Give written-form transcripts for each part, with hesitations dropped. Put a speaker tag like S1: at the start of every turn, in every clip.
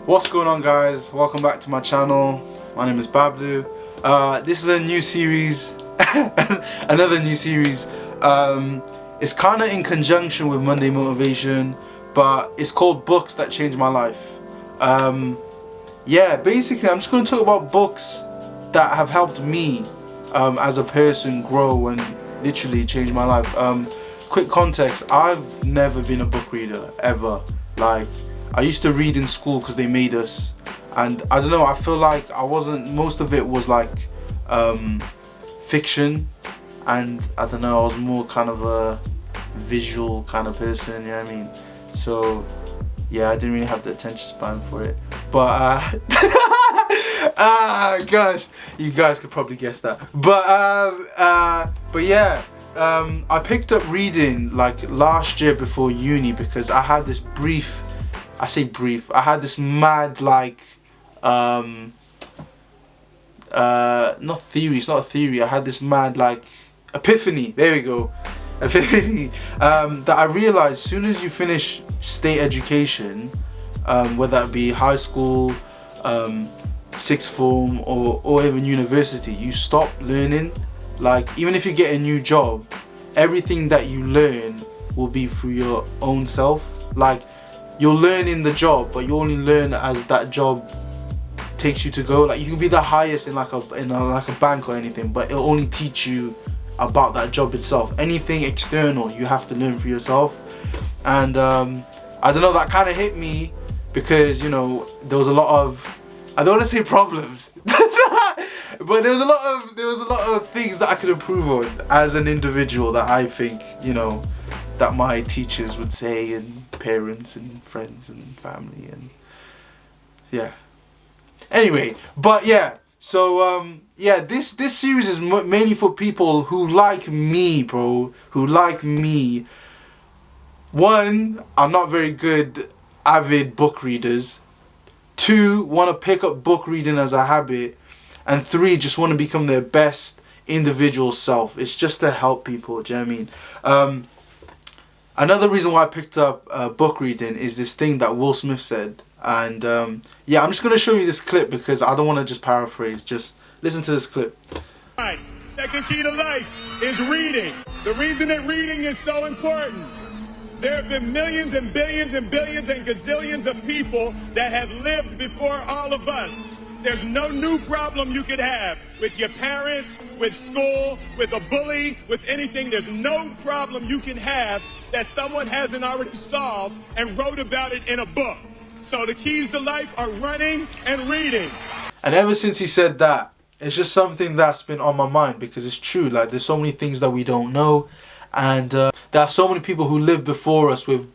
S1: What's going on, guys? Welcome back to my channel. My name is Babz. This is a new series, another new series. It's kind of in conjunction with Monday Motivation, but it's called Books That Changed My Life. Yeah, basically I'm just going to talk about books that have helped me as a person grow and literally change my life. Quick context, I've never been a book reader, ever. Like, I used to read in school because they made us, and I don't know, I feel like I wasn't, most of it was like fiction, and I don't know, I was more kind of a visual kind of person, you know what I mean? So yeah, I didn't really have the attention span for it, but gosh, you guys could probably guess that. But yeah, I picked up reading like last year before uni because I had this brief, I had this mad like not theory, it's not a theory, I had this mad like epiphany, there we go, epiphany, that I realized as soon as you finish state education, whether it be high school, sixth form, or even university, you stop learning. Like, even if you get a new job, everything that you learn will be through your own self. Like, you'll learn in the job, but you only learn as that job takes you to go. Like, you can be the highest in like a bank or anything, but it'll only teach you about that job itself. Anything external, you have to learn for yourself. And I don't know, that kind of hit me because, you know, there was a lot of, I don't want to say problems, but there was a lot of things that I could improve on as an individual that I think, you know, that my teachers would say, and parents and friends and family, and yeah. Anyway, but yeah, so yeah, this series is mainly for people who like me, bro, who like me. One, are not very good avid book readers. Two, want to pick up book reading as a habit. And three, just want to become their best individual self. It's just to help people, do you know what I mean? Another reason why I picked up book reading is this thing that Will Smith said. And yeah, I'm just going to show you this clip because I don't want to just paraphrase. Just listen to this clip.
S2: Second key to life is reading. The reason that reading is so important. There have been millions and billions and billions and gazillions of people that have lived before all of us. There's no new problem you could have with your parents, with school, with a bully, with anything. There's no problem you can have that someone hasn't already solved and wrote about it in a book. So the keys to life are running and reading.
S1: And ever since he said that, it's just something that's been on my mind because it's true. Like, there's so many things that we don't know. And there are so many people who lived before us with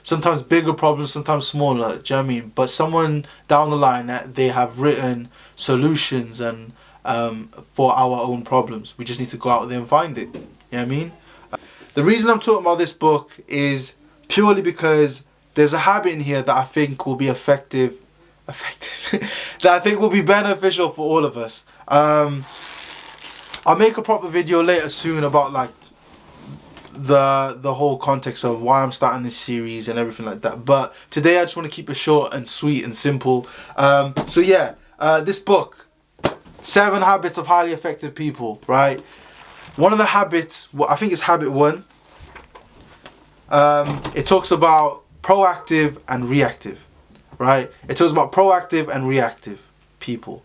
S1: sometimes bigger problems, sometimes smaller, do you know what I mean? But someone down the line, that they have written solutions and for our own problems. We just need to go out there and find it, you know what I mean? The reason I'm talking about this book is purely because there's a habit in here that I think will be effective, that I think will be beneficial for all of us. I'll make a proper video later soon about like the whole context of why I'm starting this series and everything like that, but today I just want to keep it short and sweet and simple. So yeah, this book, 7 Habits of Highly Effective People, right? One of the habits, I think it's habit 1, it talks about proactive and reactive, right? It talks about proactive and reactive people.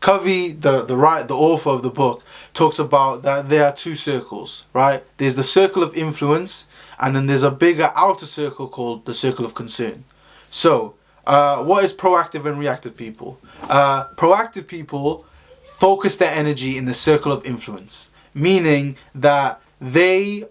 S1: Covey, the author of the book, talks about that there are 2 circles, right? There's the circle of influence, and then there's a bigger outer circle called the circle of concern. So, what is proactive and reactive people? Proactive people focus their energy in the circle of influence, meaning that they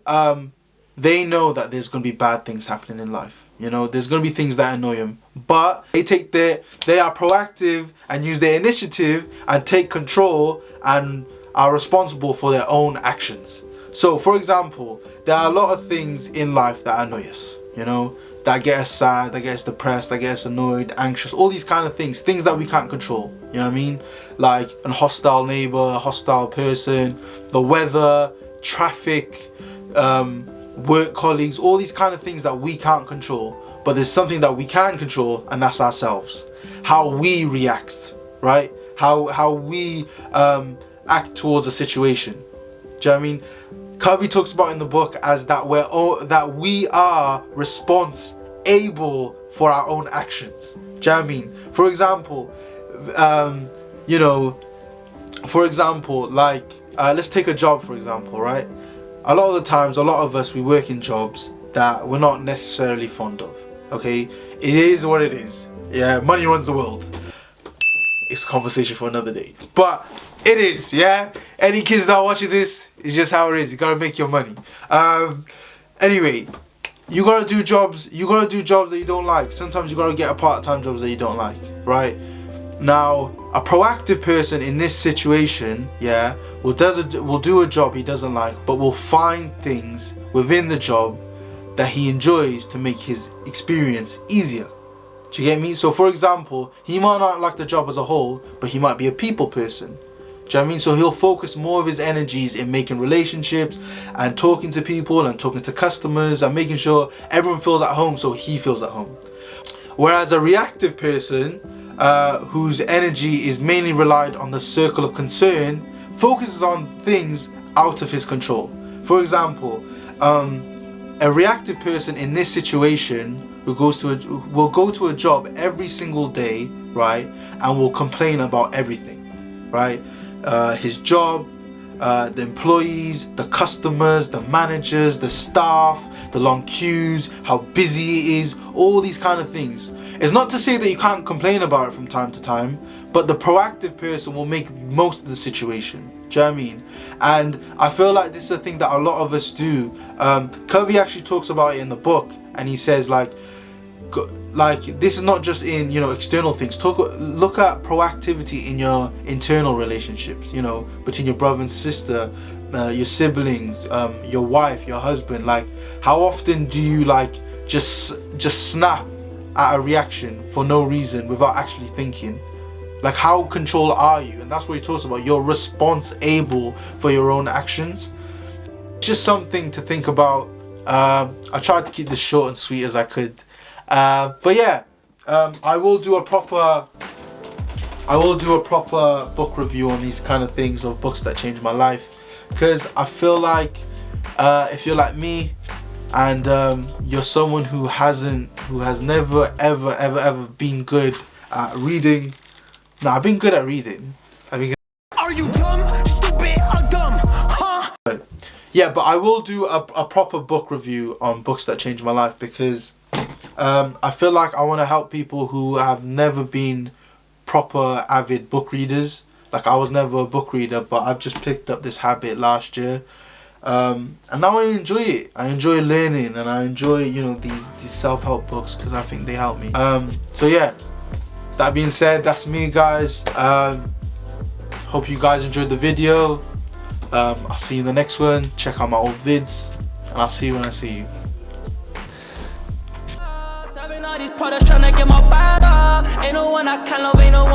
S1: know that there's going to be bad things happening in life. You know, there's going to be things that annoy them, but they are proactive and use their initiative and take control and are responsible for their own actions. So, for example, there are a lot of things in life that annoy us, you know, that get us sad, that get us depressed, that get us annoyed, anxious, all these kind of things that we can't control, you know what I mean? Like a hostile neighbor, a hostile person, the weather, traffic, work colleagues, all these kind of things that we can't control. but there's something that we can control, and that's ourselves. How we react, right? How we act towards a situation. Do you know what I mean? Covey talks about in the book as that we are responsible for our own actions. Do you know what I mean? For example, like let's take a job for example, right? A lot of the times, a lot of us, we work in jobs that we're not necessarily fond of. Okay, it is what it is. Yeah, money runs the world. It's a conversation for another day, but it is. Yeah, any kids that are watching this, it's just how it is. You gotta make your money. Anyway, you gotta do jobs. You gotta do jobs that you don't like. Sometimes you gotta get a part-time jobs that you don't like, right? Now, a proactive person in this situation, yeah, will do a job he doesn't like, but will find things within the job that he enjoys to make his experience easier. Do you get me? So for example, he might not like the job as a whole, but he might be a people person. Do you know what I mean? So he'll focus more of his energies in making relationships and talking to people and talking to customers and making sure everyone feels at home so he feels at home. Whereas a reactive person, whose energy is mainly relied on the circle of concern, focuses on things out of his control. For example, a reactive person in this situation who will go to a job every single day, right, and will complain about everything, right? His job, the employees, the customers, the managers, the staff, the long queues, how busy it is, all these kind of things. It's not to say that you can't complain about it from time to time, but the proactive person will make most of the situation. Do you know what I mean? And I feel like this is a thing that a lot of us do. Covey actually talks about it in the book, and he says like this is not just in, you know, external things. Look at proactivity in your internal relationships, you know, between your brother and sister, your siblings, your wife, your husband. Like, how often do you like just snap at a reaction for no reason without actually thinking? Like, how control are you? And that's what he talks about. You're responsible for your own actions. It's just something to think about. I tried to keep this short and sweet as I could. But yeah, I will do a proper book review on these kind of things, of books that changed my life, because I feel like if you're like me and you're someone who has never ever been good at reading. No, I've been good at reading. Are you dumb, stupid, or dumb? Huh? Yeah, but I will do a proper book review on books that changed my life, because I feel like I want to help people who have never been proper avid book readers. Like, I was never a book reader, but I've just picked up this habit last year, and now I enjoy it. I enjoy learning, and I enjoy, you know, these self-help books, because I think they help me. So yeah, that being said, that's me, guys. Hope you guys enjoyed the video. I'll see you in the next one. Check out my old vids, and I'll see you when I see you. All these products tryna get my bag up. Ain't no one I can love, ain't no one